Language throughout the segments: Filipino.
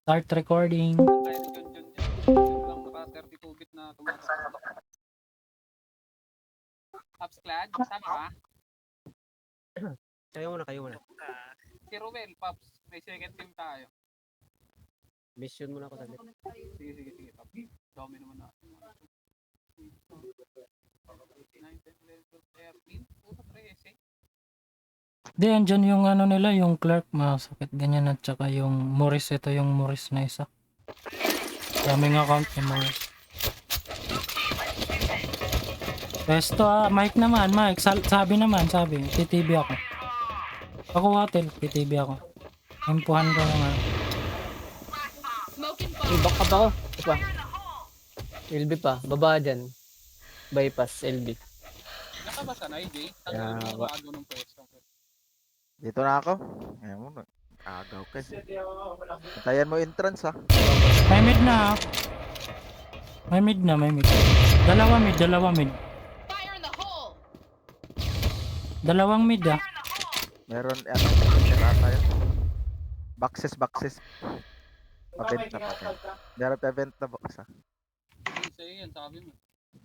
Start recording. Tayo dyan lang naka 32 bit na tumatakbo. Pops Clad, sama ka? Kayo muna. Si Ruel, Pops, may second team tayo. Mission muna ako saglit. Sige, Pops. Dami naman natin. 9, 10, 11, 12, 13. Puto, 13. Di, andyan yung ano nila, yung Clark, masakit ganyan at saka yung Morris, ito yung Morris na isa. Daming account ni Morris. Pesto Mike naman, Mike, sabi, TTB ako. Ako hotel, TTB ako. Impuhan ko naman. May backup ako. Ito pa. LB pa. Baba dyan. Bypass LB. Naka ba sanay, Jay? Yeah, Tanggalin mo yung bago ng pwesto. Dito na ako. Ayan mo. Agaw ka. Antayan mo entrance ha. May mid na. May mid. Dalawa mid. Dalawang mid ah. Meron ano. Tirata yun. Boxes. Pabenta. Meron pabenta box ha. Hindi sa'yo yan, sabi mo.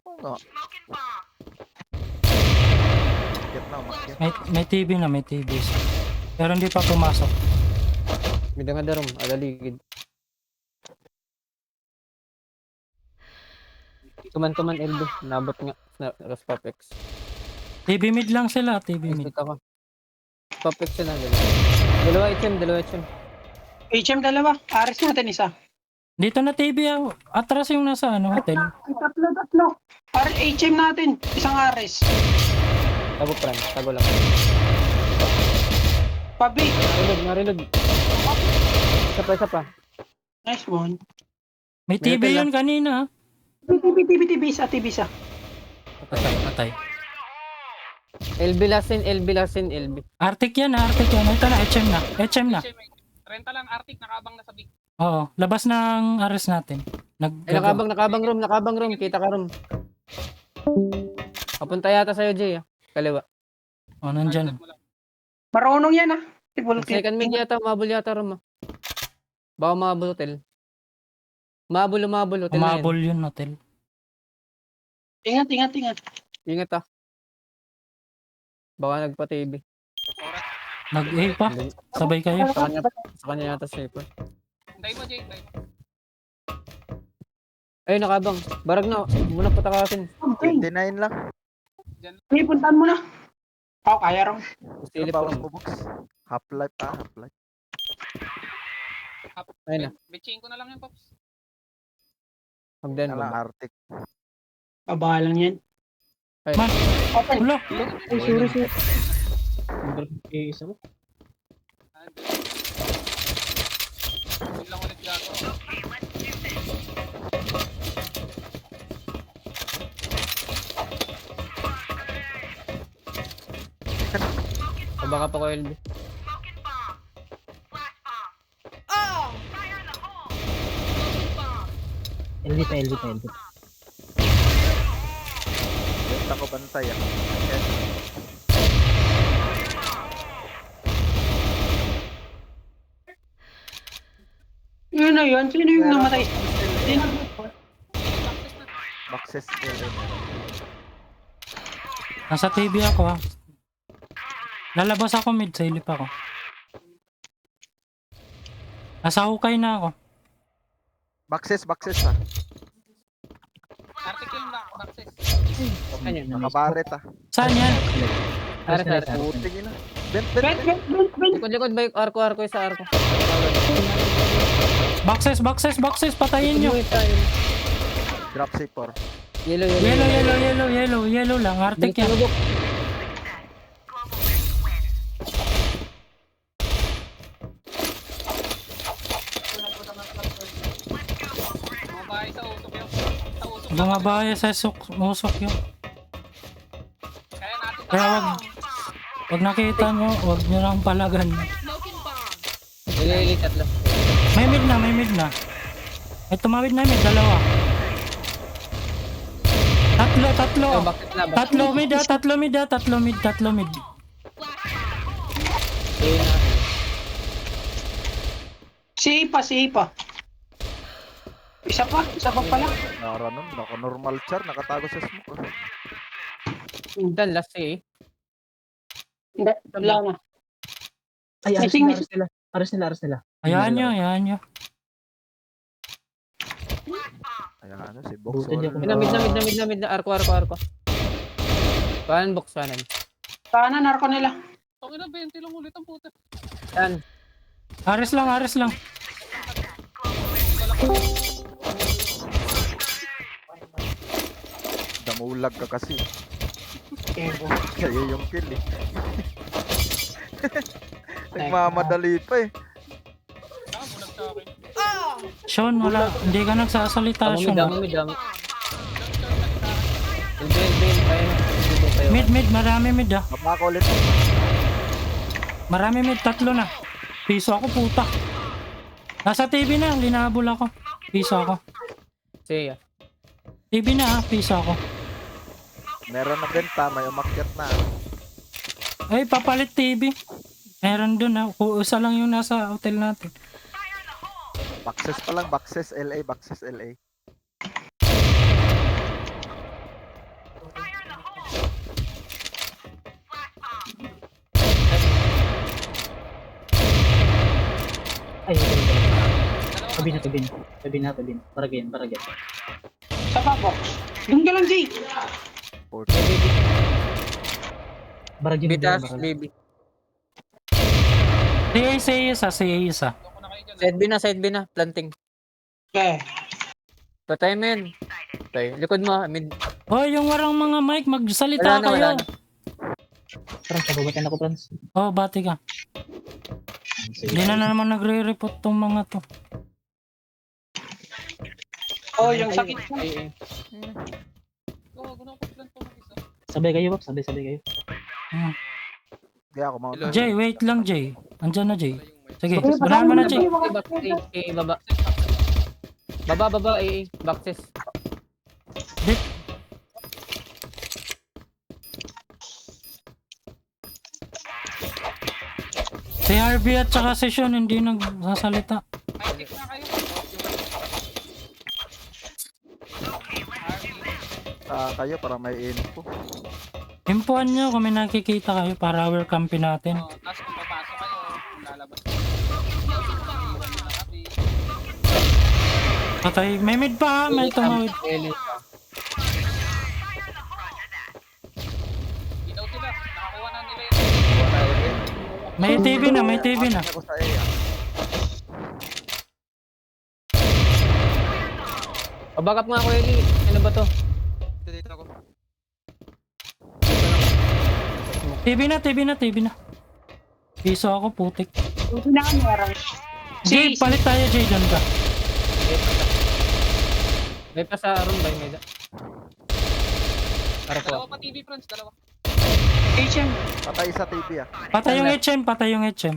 Oo nga. Get na umakyat. May TV na, may TV. Pero hindi pa pumasok. Midang adarom. Adaligid. Tuman LB. Nabot nga. Raspapex. TV mid lang sila, TV mid. Exit ako. Papex na nila. Dalawa HM. HM dalawa. Aris natin isa. Dito na TV ah. Atras yung nasa ano, hotel. Ay, tatlo. HM natin. Isang Aris. Tago pran. Tago lang. Pabi. Narilog. Isa pa. Nice one. May TV yun kanina. TB isa. Patay. LB lasin. Arctic yan. Ito na, HM na. Renta lang, Arctic, nakaabang na sa big. Oo, labas ng ares natin. Nakabang room. Kita ka room. Papunta yata sa'yo, Jay. Kaliwa. Oh, nandyan. Marunong yan ah. Second mid yata. Umabol yata room. Baka umabol hotel. Umabol hotel na yan. Umabol yun, hotel. Ingat. Ingat ah. Baka nagpa-TV. Nag-A pa. Sabay kayo. Sa kanya yata safer. Hintayin mo, Jay, hintayin mo. Ay, nakabang. Barag na. Muna patakasin. 29 lang. Hey, puntaan mo na. Ako, kaya raw. Silip Bawas ko. mo box. Half-life. Ayun na. Bitchin ko na lang yan, Pops. Hagdan Alang ba? Arctic. Baba lang yan. Ay. Man, Open. ulo. Ay, sorry. Isa mo? Yun lang ulit gato. Baka pa ko LB. LB. Benta ko bantay ah. Okay. Yun na yun. Sino yung namatay? Boxes. Nasa TV ako ha. Lalabas ako mid, sa ilip ako. Nasa hukay na ako. Boxes ha. Arctic yung lang, boxes. Nakabaret ah. Saan yan? Aras. Puti na. Bent. Likod ba yung arko sa arko? Boxes, patayin nyo. Drop C4. Yellow lang. Arctic yan. Bumabahay sa usok yun. Bumabaya sa usok yun. Kaya natin. Kaya wag nakita nyo, wag nyo lang palagan. Lilit at last. May mid na. May tumawid na mid, dalawa. Tatlo. Bakit na ba? Tatlo mid. Si Ipa. Isa pa pala. Nara nun, naka-normal char, nakatago sa smoke. Ah. Dan, last eh. Hindi, wala na. Ay, aras Missing, nila, aras nila. Aras nila. Hayaan nyo, hayaan nyo. Ayan, ano, si Box. Buti di ako Mid na. Arko. Kanan box, kanan. kanan, narko nila. Tangina, 20 lang ulit ang puta. Yan. Ares lang. Damulag ka kasi. Kaya yung kill eh. Nagmamadali pa eh. Bulag sa akin. Sean, wala. Hindi ka nagsasalita, Sean. Mid. Bel, kaya na. Mid, marami mid ah. Mapako ulit. Marami mid, 3 na. Piso ako, puta. Nasa TV na, linabol ako. Piso ako. Siya. TV na ah, piso ako. Meron na benta, may umakyat na. Ay, papalit TV. Meron dun ah. Isa lang yung nasa hotel natin. Boxes pa lang, boxes LA. Ay, ito. Tabi na. Para ganyan. Isa pa, box. Doon ka lang, Jay. Baragyan Bitas, baby. Say isa. Doon ko na kayo dyan. Side B na. Planting. Okay. Patay, men. Patay. Likod mo, mid. Oh, yung warang mga mic, magsalita Wala kayo. na. Franz, nababatan ako, Franz. Oh, bati ka. Hindi na naman nagre-report tong mga to. Oh, yung sakit mo. Ay. Gawa ko na ako plan pa mag-isa. Sabay kayo, Bob. Sabay kayo. Kaya ako mount. Jay, wait lang, Jay. Andyan na, Jay. Sige, unahan mo na, Jay. Baba. Baba, boxes. Si Harvey at saka si Sean hindi nagsasalita. Ay, check na kayo. Kayo para may info. Impuan nyo kung may nakikita kayo para welcome natin. Oh, tapos kung papasok kayo, kung lalabas kayo. Iwan nyo na kami. Patay, may mid pa, may tumawid. Ginaw sila. Nakakuha na nila yun. May TV na. Ako sa A. Pabackup nga ako, Eli. Ano ba to? Dito ako. TV na. Piso ako, putik. Yung pinakameron. Jay, palit tayo, Jay, dyan ka. May pa sa room ba yung meda? Para Dalawa po. pa TV, friends. Dalawa. HM. Patay sa TV ah. Patay yung HM.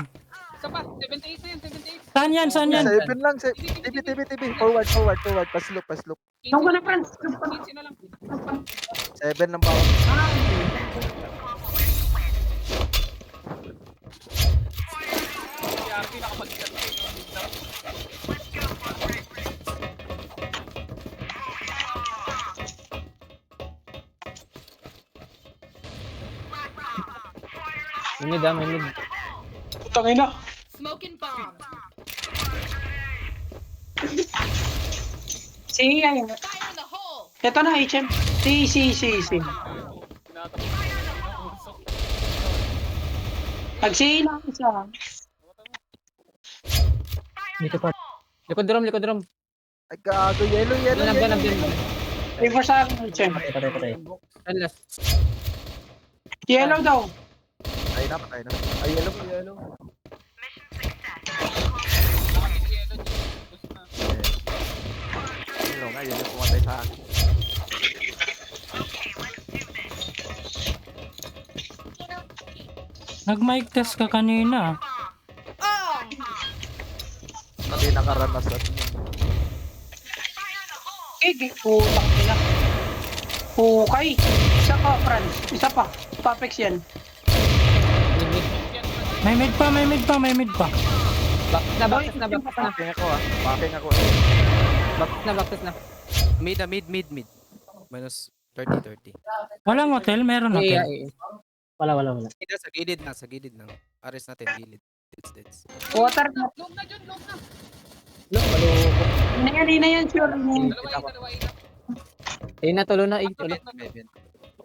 Isa pa. 78 na yan. 78. Saan yan? 7 lang. TV. Forward. Pasloop. Doon ka na, friends. 15 na lang. 7 lang bawat. Si RP nakapag-cut kayo. May mid. Tangin na. Smoking bomb. Si, ayun. Fire in the hole. Ito na, HM. Si. Nag-si na isa. Dito pa. Likod drum. Ay gago, yellow. Ganap. Favor sa akin, HM. Patay. Ano last? Yellow daw. Patay na. Ay, yellow. Yellow, Yellow nga, pumatay sa akin. Nag-mic test ka kanina. Hindi nakaranas at Putang ina. Hukay. Isa pa, Franz. Isa pa. Papex yan. Mid. May mid pa. Back na. Packing ako eh. Backstep na. Mid na, mid. Minus 30. Walang hotel, meron Iya, hotel. Wala. Ito, sa gilid na. Ares natin, gilid. Deads. Water. Look na dyan, look na. Hindi na yan, sure. Dalawa. Na tulo na, ulit.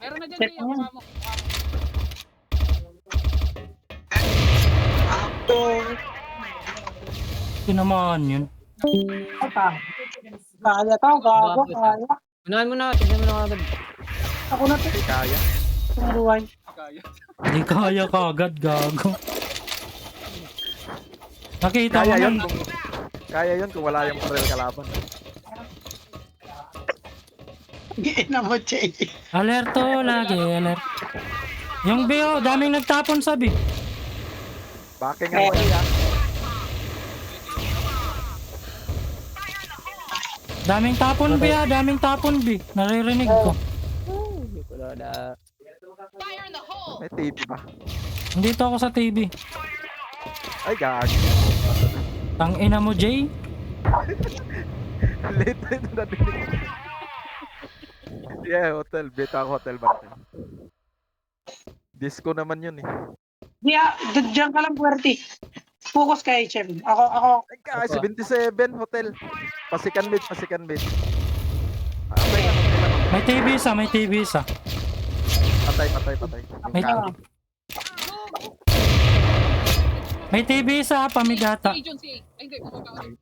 Meron na dyan, Check Jay. mo yan. Mukha mo. Tinamaan yun. Kaya to, gago, kaya. Unahan mo na, tignan mo na agad. Ako na to, Hindi kaya. yung buhay. Kaya. Hindi kaya kagad, gago. Nakita mo Kaya na. yun kung kaya yun kung wala yung barrel kalaban. Gina mo, Jay. Alerto lagi, alert. Yung BO, daming nagtapon sa B. Backing nga siya. Daming tapon B daming tapon B. Naririnig ko. Wala na. Fire in the hole. May TV ba? Nandito ako sa TV. Ay, gag. Tangina mo, Jay. Late na dinig. Yeah, hotel. Beta ako hotel ba? Disco naman yun eh. Yeah, dyan ka lang, puwerte. Focus kay HM. Ako. Ay, kaya 77 hotel. Pasikan mid. Patay na, patay na. May TV isa, may TV isa. Patay. May, may TV isa, pamigata. Si John, si ay hindi, bumaba ulit.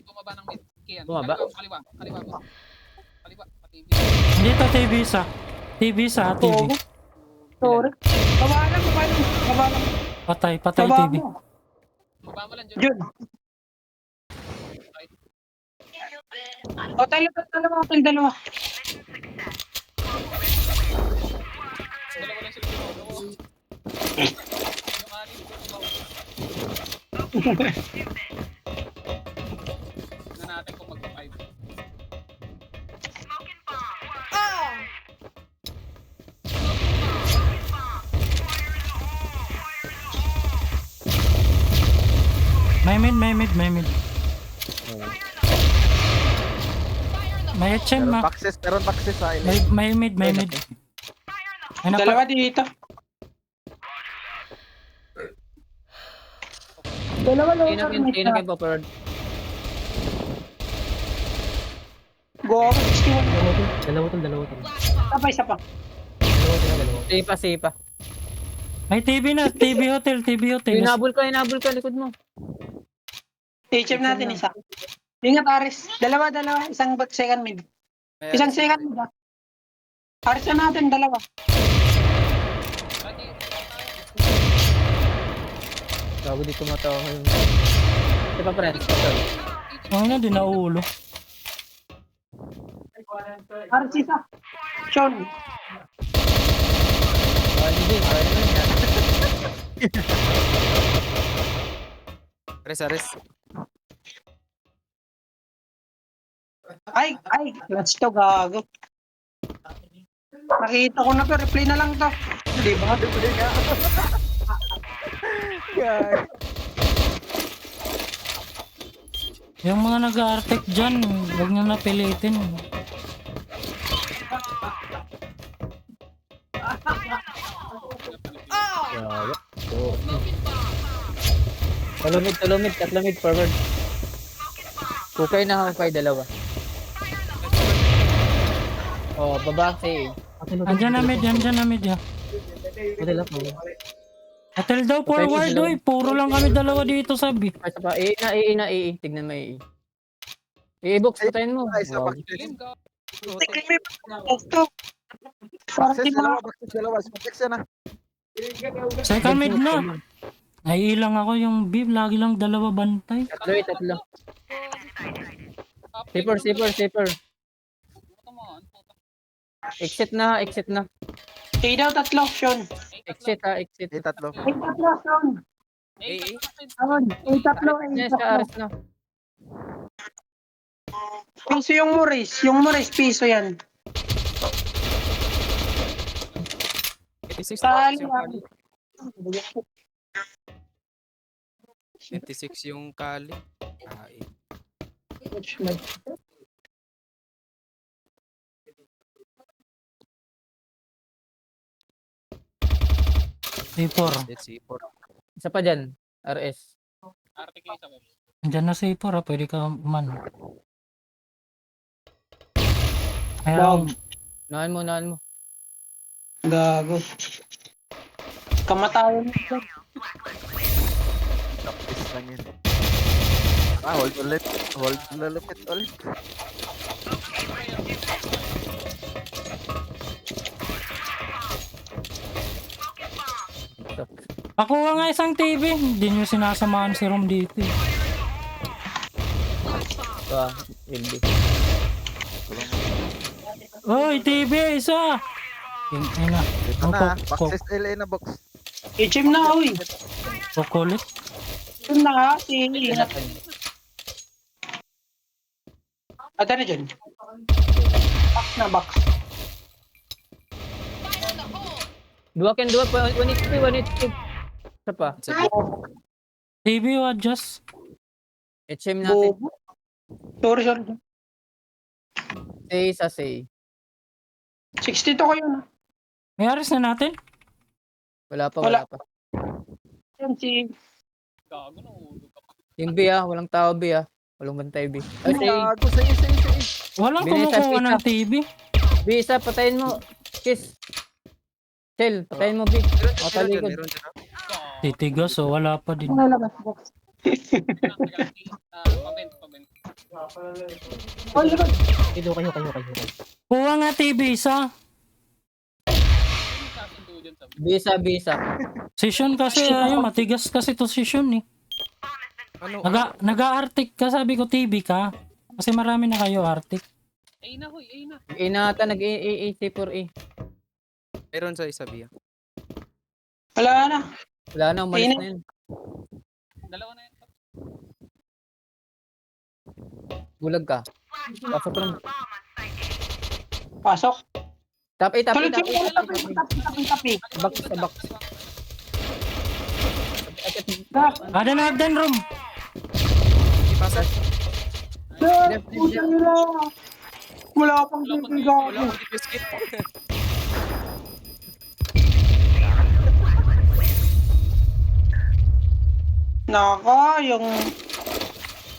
Bumaba ng mid. Kian. Bumaba? Kaliwa. Boss. Kaliwa. Pati-TV. Dito TV isa. TV isa, TV. Sorry. Baba lang. Patay Baba TV. mo. Bumaba mo lang, John. Jun. Hotel, dalawa. Dalawa lang sila. Yung anim, na natin kung magpa-5. May mid. Fire in the May HM Meron ma. boxes sa May, ilay. may mid. May Dalawa dito. Dalawa lang. Inag po, forward. Go, 61. Dalawa to. Isa pa. Sipa. May TV na. TV hotel. Hinabol ka, likod mo. HM natin isa. Ingat, Aris. Dalawa. Isang second mid. Isang second mid. Aris na natin, dalawa. Gago dito matawa ngayon. Sipa pa rin. Ang ina, di naulo. Aris isa. Sean. Hindi, kaya naman yan. Ares. Ay. Let's to, gago. Nakita ko na to. Replay na lang to. Di ba? Gag. Yung mga nag-artek dyan, huwag nyo napilitin. Smoking bomb. Talumid, forward. Kukay na hukay, dalawa. Oh, baba si Andyan na mid yan. Hotel ako. Hotel daw forward, oy. Puro lang kami dalawa dito sa B. Ay, pa. Tignan mo box patayin mo. Ay, isa Wow. boxes. Lim ka. Ito. Para di ma... Boxes dalawa. Boxes yan ah. Second mid na. Naiilang ako yung B. Lagi lang dalawa bantay. Tatlo. Safer. Exit na. daw, tatlo, Sean. Exit. Ay, tatlo. Tatlo, Sean. Tatlo. Yes, Ares na. Piso yung Muris, piso yan. 86 Kali. 26 yung kali. Push mid. C4. Let's see. For Isa pa dyan. RS. RTK sa web. Andyan na C4 ah. Pwede ka man. Ayun. Unahan mo. Gago. Kamatayan mo. Practice lang yun. Hold ulit. Hold lalapit ulit. Pakuha nga isang TV. Hindi nyo sinasamahan si Rom dito eh. Ito ah. LB. Oy, TV isa! Yung ina. Ito na. Box is LA na box. HM na, uy. Kukulit. HM na, si Ingat. At ano dyan? Box na, box. Fire in the hole! Dua 1 HP. Isa pa. it's a bit. TV o adjust. HM natin. Bobo. Sorry. Say sa say. 62 kayo na. May aris na natin? Wala Wala. pa. Yan si... Gago na ulo ka pa. Yung B ah. Walang tao B ah. Walang bantay B. Ay, say. Gago sa isa. Walang Binisa, kumukuha pizza. ng TV. B isa. Patayin mo. Kiss. Cell. Patayin mo B. O, talikod. Meron dyan. Titigas o wala pa din. Ano labas box? Pabent. Oh, likod. Kayo. Kuha nga TV isa. Yung kasundo dyan sa B isa. Session kasi ayun, matigas kasi to session eh. Ano? Naga-arctic ka, sabi ko TV ka. Kasi marami na kayo arctic. Ay na, huy. Ay na. Inata nag-A4A. Meron sa isa B. Wala na. Wala na. Umalis na yun. Dalawa na yan. Bulag ka. Pasok lang. Pasok. Top 8. Tuloy tapi. Box. Ada na agdan room. Ipasa. Wala pang TV gago. Wala akong biscuit. Naka, yung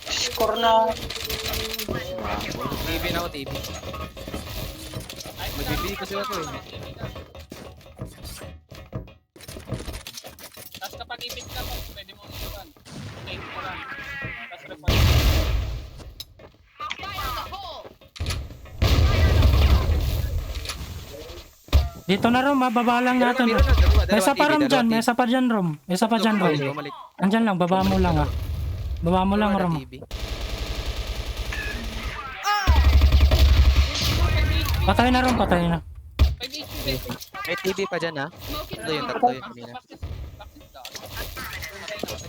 score na TV na ako, TV. Magbibigay kasi ako eh. Tapos kapag ipit ka mo, pwede mo iwan. Take mo lang. Tapos report. Fire in the hole! Dito na room, baba lang natin. Meron na, dalawa, May isa pa TV, room dalawa dyan, TV. may isa pa dyan room. May isa pa dyan room. Bumalik. Andyan lang, baba mo lang ah. Baba mo lang Dalawa na room. TV. Patay na room, patay na. 5 HP. May TV pa dyan ha. Smoke in Tatlo yun, the tatlo yun kanina. Bakit ka? Patay na.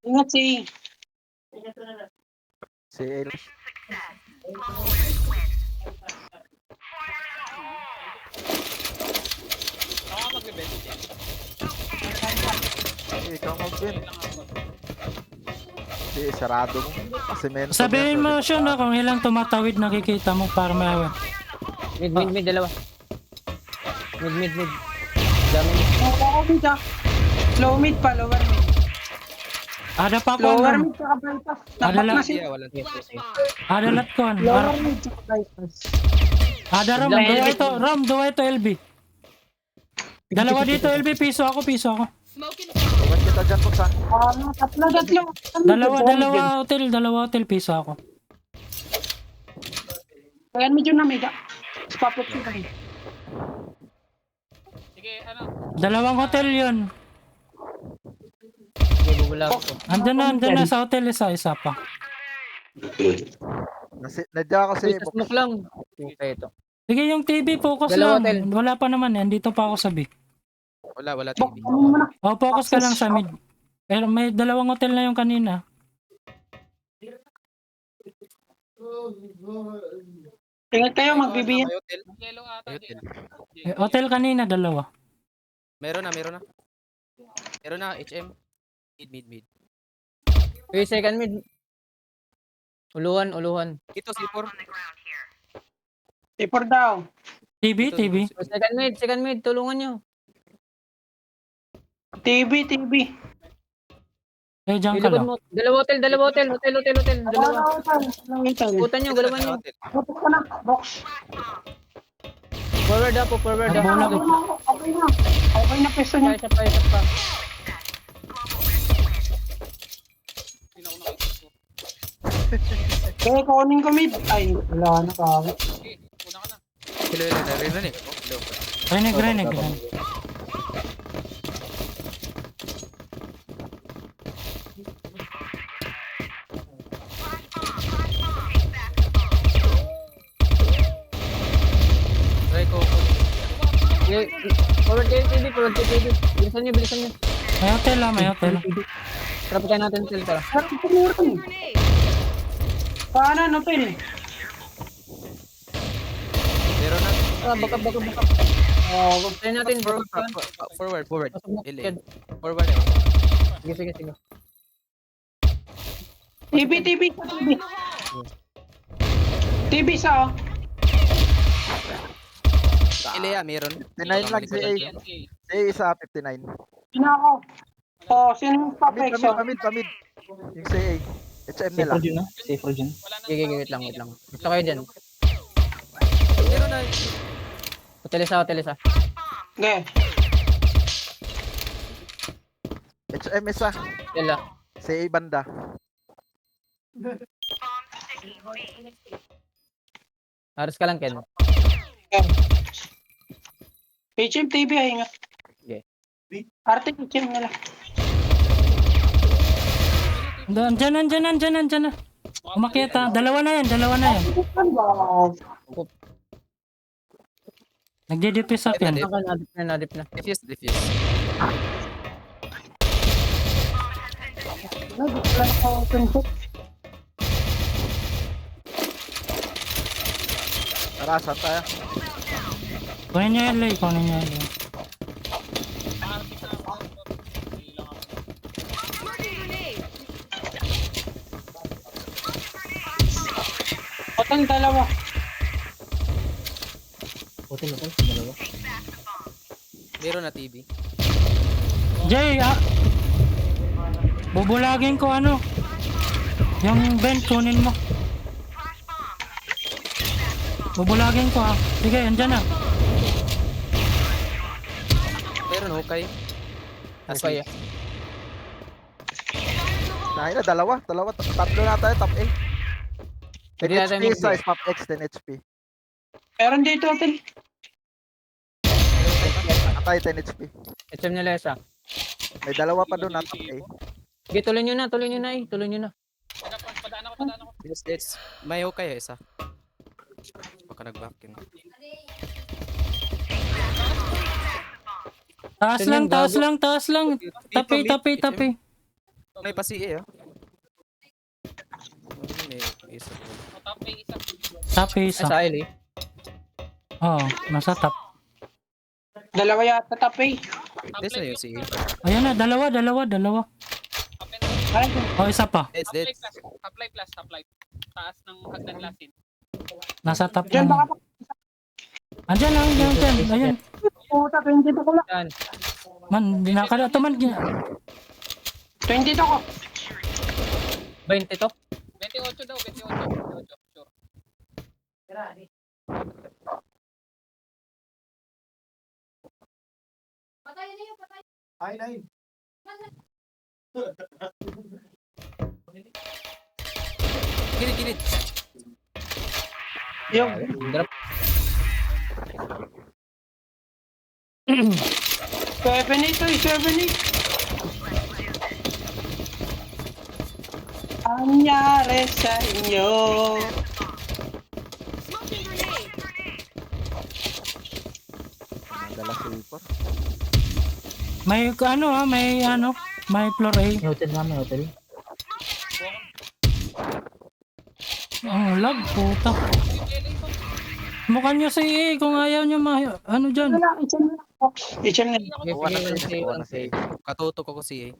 ingat si Si LA. Ako nga mag-best. Ikaw mag-win. Si sarado mo. Kasi meron. Sabihin mo siya na kung ilang tumatawid nakikita mo para may Mid. Dalawa. Mid. Dami. lower mid ah. Low mid pa, lower mid. Ada pa ko Lower room. mid tsaka bypass. Ada Napak lang. na si Yeah, walang TV. Ada lat ko. lower mid tsaka bypass. Ada room, dua ito LB. Dalawa dito LB, piso ako. Smoke in Iwan kita dyan po sa. Tatlo. Dalawa hotel, piso ako. Kaya medyo na mega. Papot ko kami. Sige, ano? Dalawang hotel yun. Sige, bubulag ko. Andyan na sa hotel isa pa. Nadya ako si Wait, smoke lang. Okay, ito. Sige, yung TV, focus Dalawa lang. hotel. Wala pa naman yan. Dito pa ako sa B. Wala Bok, TV. ano mo na? Focus ka lang sa mid. Pero may dalawang hotel na yung kanina. Ingat kayo, magbibiyan. May hotel. Yellow ata. May hotel. Hotel kanina, dalawa. Meron na. Meron na, HM. Mid. Okay, second mid. Uluhan. Ito, C4. T4 daw. TV, Ito, TV. dito, Second mid, tulungan nyo. TV. Eh, dyan ka Ilipad lang. mo. Dalawa hotel. Dalawa. Putan nyo, galawan nyo. Box ko na. Box. Forward up. Ang bulag. Okay na peso niya. Isa pa. Sino ako nakikita ko? Kaya kunin ko mid. Ay, wala na kami. Okay, una ka na. Hello. Narinig. Hello. Renig. Try ko. Forward kayo, TV. Bilisan nyo. May hotel. Trapikan natin hotel tara. Pero tumuran. Paano no, Pin? Meron na. Baka. Try natin. Forward. Pasok mo, LA. Ken. Forward. Sige. TV sa oh. LA, meron. 59 lang si A. NCA. Si A isa 59. Sino ako? Oh, sino yung Pamid. papexo? Yung si A. HM nila. Safe dyan na. Safe dyan. Wala na. Sige, wait lang. Ito kayo dyan. Meron na. Hotel isa. Okay. HM isa. Hotel ah. Si A banda. Aras ka lang, Ken. HM TV ay nga. Okay. Arte HM nila. Andyan na. Umakyat ha. Dalawa na yan. Nagdi-DP sa akin. Nadip na. Defuse. Tara, saan tayo? Kunin niyo LA. Hotel dalawa. Hotel. Dalawa. Meron na TV. Jay, bubulagin ko ano. Yung vent, kunin mo. Bubulagin ko ha. Sige, andyan na. Meron hukay. Okay. Nahin na, dalawa. Tatlo na tayo, top A. 10 Pwede natin HP mag- size, top X, 10 HP. Meron dito hotel. Atay, 10 HP. HM nila isa. May dalawa pa doon na top A. Sige, tuloy nyo na. Padaan ako. Yes. May hukay isa. Baka nag-backin. Taas lang. Tapi. May pa-CA May isa. Top A isa. Tapi Ay, isa. sa Ailey. Oo, nasa top. Dalawa yata tapay. Des na yung CA. Ayan na, dalawa. Top and Ay, O, isa pa. Dead. top life. Taas ng hagdan lasin. Nasa top dyan na. baka Andyan lang, dyan. Ayan. puta, 22 ko lang. Yan. Man, dinakala ito man. 22 ko. 20 to. 28 daw. 28. Sure. Gilid. Yung, Drop. 7 Anyari sa inyo. Smoking grenade. Dala silver. May floor A. May hotel na. Ang lag, puta. Mukha nyo si A kung ayaw nyo ano dyan. Wala, isa na lang. Box. HM mid. Sige, Kuha na sige, si sige, kuha na si Katutok ako si A.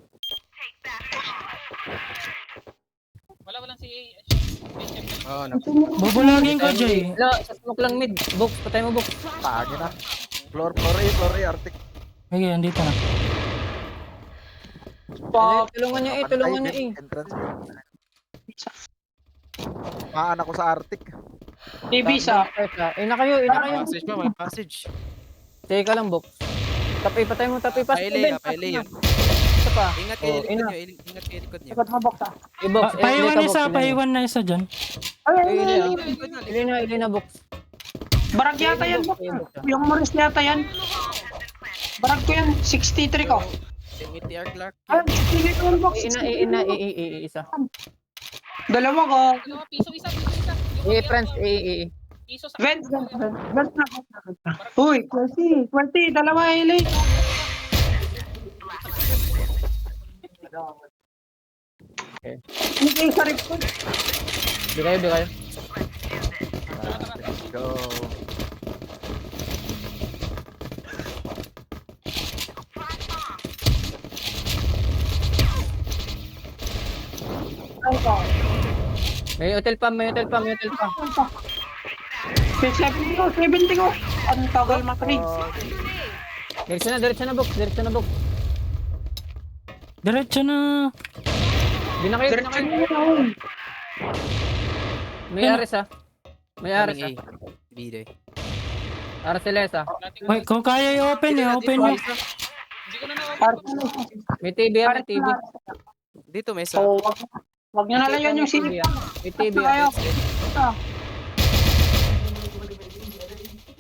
Walang si A. HM. Oo, Bubulagin ko, Jay. Wala, sa smoke lang mid. Box, patay mo box. Pagi na. Floor A, Arctic. Sige, andito na. Tulungan niyo tulungan niyo Entrance. Maan ako sa Arctic. TV sa. Ina kayo. Passage pa, may passage. Teka lang, box. Tapay, patay mo, tapay. Pas, Paile yun. Isa pa. Ingat kayo Oh, likod ina. nyo, ingat kayo likod nyo. Ikot mo box ah. Box. Paiwan isa, paiwan na isa dyan. Ili na, box. Barag yata yan box. Yung Morris yata yan. Barag ko yan. 63 ko. ATR Clark. Ay, 63 ko yung box. Ina, isa. Dalawa ko. Piso isa. Friends, Piso sa Vent na. Uy, 20. Dalawa LA. Hindi kayo sa report. Di kayo. Let's go. Ay, ko. May hotel pa. 70 ko. Ang tagal matri. Diretso na, box. Diretso na. Di na kayo. Diretso nyo yun. May ares ha. May ares ha. Kaming A. B-day. Ares Celeste ha. Wait, kung kaya i-open, i-open nyo. Hindi ko na May TV ha, may TV. Dito may isa. So, wag nyo na lang yun yung TV sinip. ha. May TV ha. Tayo.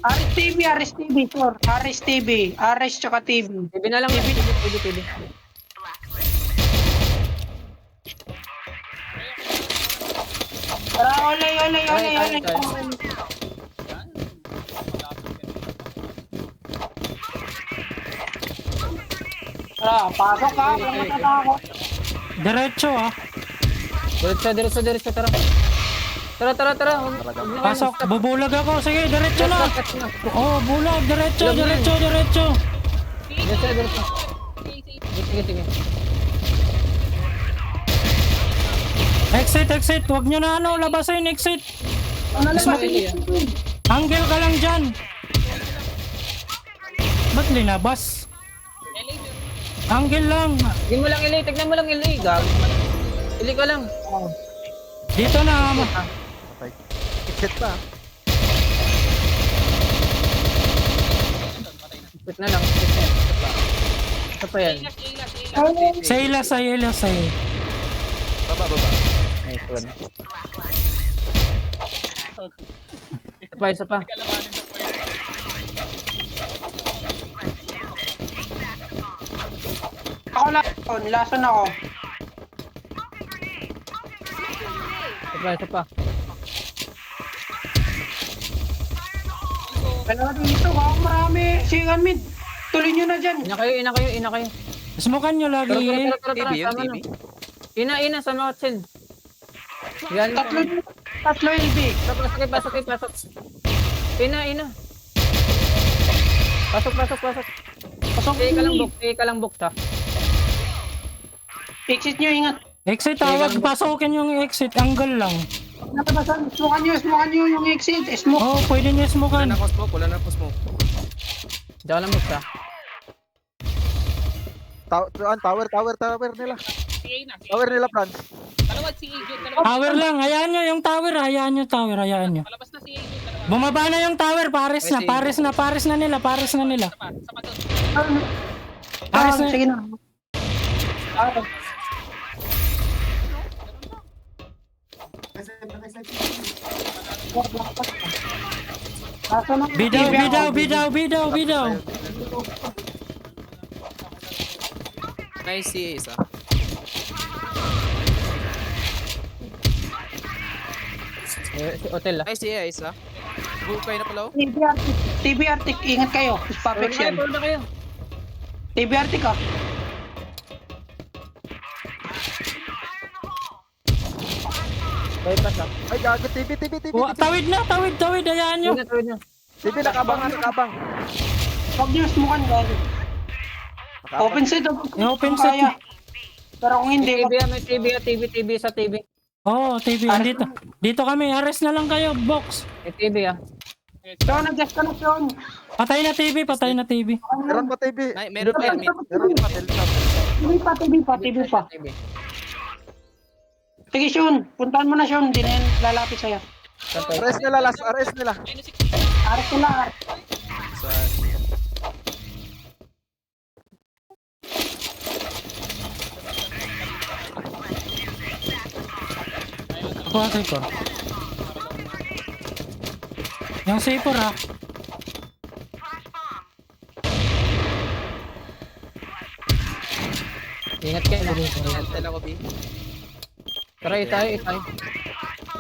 Aris TV, sir. Aris TV. Aris tsaka TV. TV na lang. TV. Olay. Tara, pasok ka. Huwag matatakot. Diretso ah. Diretso, tara. Tara. Pasok, bubulag ako. Sige, diretso na. Oh, bulag. Diretso. Diretso. Sige. Exit. Huwag nyo na labasin. Exit. Ano lang ba? Angle ka lang dyan. Ba't linabas? Angle lang. Tignan mo lang ilay, gag. Ili ka lang. Dito na. Okay. Exit pa. Quit na lang. Ito pa yan. Say. Baba. Nice one. Isa pa. Ako lang. Nilason ako. Isa pa. Dalawa dito. Ako marami. Singan mid. Tuloy nyo na dyan. Ina kayo. Smokan nyo lagi. Tara. TV yun, Tama TV. na. Ina, sa mga chill. Yan. Tatlo LB. Pasok. Ina. Pasok. Pasok Teka lang box ha. Exit nyo, ingat. Exit, tawag. Pasukin yung exit. Angle lang. Natabasan. Smokan nyo yung exit. Smoke. Oh, pwede nyo smokan. Wala na ako smoke. Diyan lang box ha. Tower nila. Si A na. Tower nila, Franz. Dalawa si A yun. Dalawa. Tower lang. Hayaan nyo yung tower. Hayaan nyo. Palabas na si A yun. Dalawa. Bumaba na yung tower. Pares na nila. Sa pato. Pares na. Sige na. Bidaw. Nice si A isa. Si hotel ha. Nice si A isa. Bukay na pala oh. TB Arctic, ingat kayo. Perfect yan. Puro na kayo. TB Arctic ka. Bypass ha. Ay, gago. TV. Tawid na. Hayaan nyo. Tawid na. TV, nakabang. Huwag niyo smokan, guys. Open set. Yung open Kung kaya. set. Pero kung hindi, TV, may TV sa TV. Oo, TV. Dito. Dito kami. Arrest na lang kayo, box. May TV ah. Sean, adjust ka na, Sean. Patay na TV, patay na TV. Meron pa TV. Meron pa yan. Meron pa Deltap. TV pa. TV. Sige, Sean. Puntahan mo na, Sean. Hindi na yan lalapit sa'yo. Arrest nila, last arrest nila. Aras ko lang. Sa... Ako ang safer. Yung safer ah. Ingat kayo. Intel ako, B. Tara, tayo.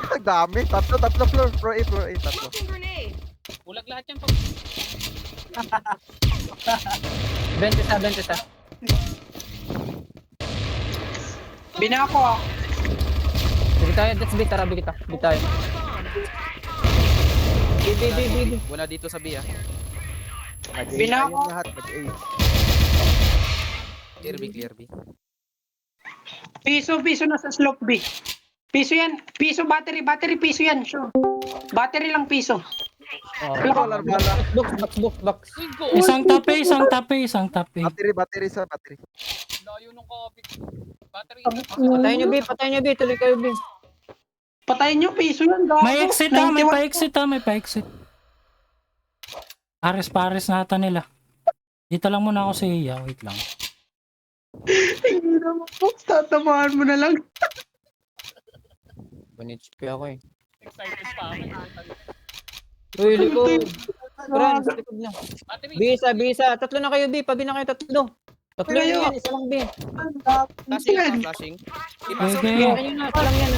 Ang dami. Tatlo floor. Floor A, tatlo. Smoking grenade. Bulag lahat yan pag 20 sa. Binako ah. Bigi tayo, let's B, tara, bigi tayo. B. Wala dito sa B, ah. Mag-A Binako. tayong lahat. Mag-A. Clear B. Piso na sa slope B. Piso yan. Piso battery piso yan. Sure. Battery lang piso. Box. Isang tape. Battery sa battery. layo nung copy. Battery. Patayin nyo B, tuloy kayo B. Patayin nyo, piso yan. Gago. May exit ah, 91. may pa-exit. Pares nata nila. Dito lang muna ako sa iya, wait lang. Hindi naman po. Tatamaan mo na lang. 1 HP ako eh. Excited pa ako. Uy, likod. Friends, likod na. Battery. Bisa. Tatlo na kayo B, pabi na kayo tatlo. Tatlo Kayo. yan, isa lang B. Flashing. Ipasok Okay. mo. Ayun na, isa lang yan.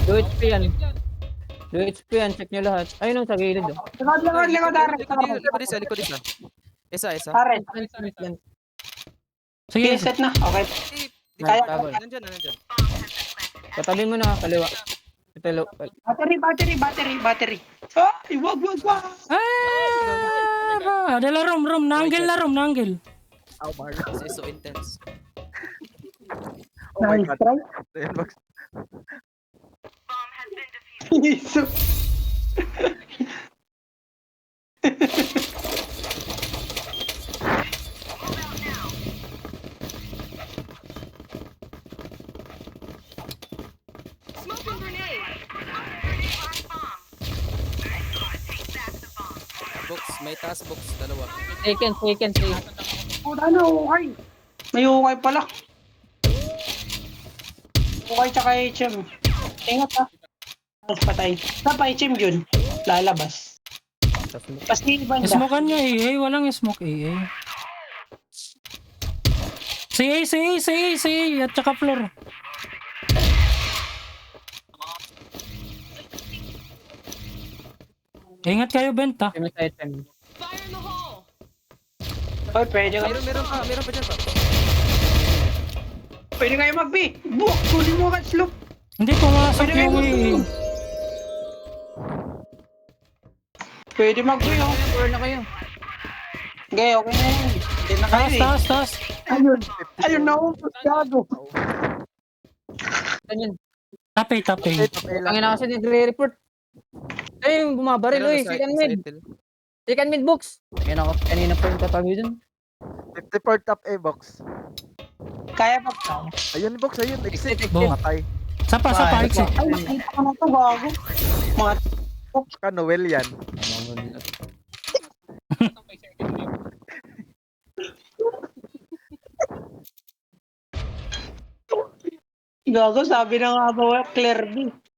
2 HP yan. 2 HP yan, check nyo lahat. Ayun sa gilid oh. Likod, Ares. Likod isa. Isa. Ares. Sige, Set na. Okay. Kaya, Nandyan. patabi mo na, kaliwa. Ito, Battery. Ay, wag. dala room, nanggil. Oh my God. This is so intense. Oh my Nice God. try. Ayan, box. Piso. Smoking grenade. Box, may task box, dalawa. Second. Puta na, ukay. May ukay pala. Ukay tsaka HM. Ingat ha. Tapos patay. Sa pa HM yun. Lalabas. Pasti banda. Smokean nyo AA, walang smoke AA. CA, at saka floor. Ingat kayo, Benta. Kami sa item. Fire in the hole. Oy, pwede ka. Meron pa dyan pa. Pwede kayo mag-B. Buwak, kunin mo ka slope. Hindi pumasok Pwede kayo yung mag-B. AA. Pwede mag-B oh. Score na kayo. Okay, okay na yun. Hindi na kayo eh. Taas. Ayun na ako. Gago. Ganyan. Tape. Tangin na kasi nagre-report. Ay, yung bumabaril. Uy, second mid. Second mid box. Yan ako. Kanina pa yung tatabi dun. 54 top A box. Kaya pa. Ayun box, ayun. Exit. Boom. Patay. Sapa, exit. Ay, nakita ko na to, gago. Mga Ka Noel yan. gago, sabi na nga ba, Claire B.